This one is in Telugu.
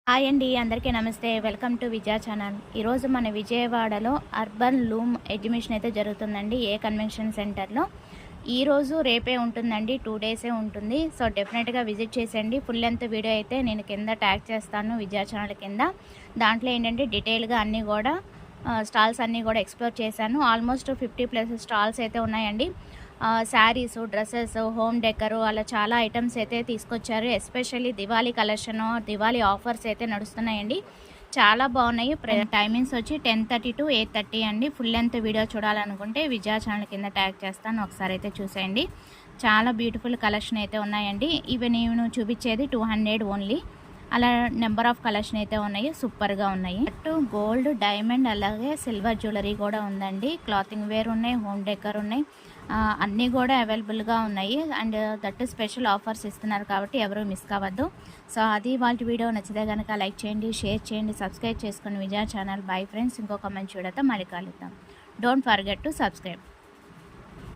హాయ్ అండి, అందరికీ నమస్తే. Welcome to Vijaya channel. ఈరోజు మన విజయవాడలో అర్బన్ లూమ్ ఎగ్జిబిషన్ అయితే జరుగుతుందండి, ఏ కన్వెన్షన్ సెంటర్లో. ఈరోజు రేపే ఉంటుందండి, 2 డేసే ఉంటుంది. సో డెఫినెట్గా విజిట్ చేసేయండి. ఫుల్ లెంత్ వీడియో అయితే నేను కింద ట్యాగ్ చేస్తాను విజయ ఛానల్ కింద. దాంట్లో ఏంటంటే డీటెయిల్గా అన్నీ కూడా స్టాల్స్ అన్నీ కూడా ఎక్స్ప్లోర్ చేశాను. ఆల్మోస్ట్ 50+ స్టాల్స్ అయితే ఉన్నాయండి. శారీసు, డ్రెస్సెస్, హోమ్ డెకరు అలా చాలా ఐటమ్స్ అయితే తీసుకొచ్చారు. Especially Diwali collection, Diwali offers అయితే నడుస్తున్నాయండి. చాలా బాగున్నాయి. టైమింగ్స్ వచ్చి 10:30 to 8:30 అండి. ఫుల్ లెంత్ వీడియో చూడాలనుకుంటే విజయ ఛానల్ కింద ట్యాగ్ చేస్తాను, ఒకసారి అయితే చూసేయండి. చాలా బ్యూటిఫుల్ కలెక్షన్ అయితే ఉన్నాయండి. ఇవి నేను చూపించేది 200 ఓన్లీ. అలా నెంబర్ ఆఫ్ కలెక్షన్ అయితే ఉన్నాయి, సూపర్గా ఉన్నాయి. అటు గోల్డ్, డైమండ్ అలాగే సిల్వర్ జ్యువెలరీ కూడా ఉందండి. క్లాతింగ్ వేర్ ఉన్నాయి, హోమ్ డెకర్ ఉన్నాయి, అన్నీ కూడా అవైలబుల్గా ఉన్నాయి. అండ్ దట్టు స్పెషల్ ఆఫర్స్ ఇస్తున్నారు కాబట్టి ఎవరు మిస్ కావద్దు. సో అది వాళ్ళ వీడియో నచ్చితే కనుక లైక్ చేయండి, షేర్ చేయండి, సబ్స్క్రైబ్ చేసుకుని విజయ ఛానల్. బై ఫ్రెండ్స్, ఇంకొక మంచి వీడియోతో మళ్ళీ కలుద్దాం. Don't forget to subscribe.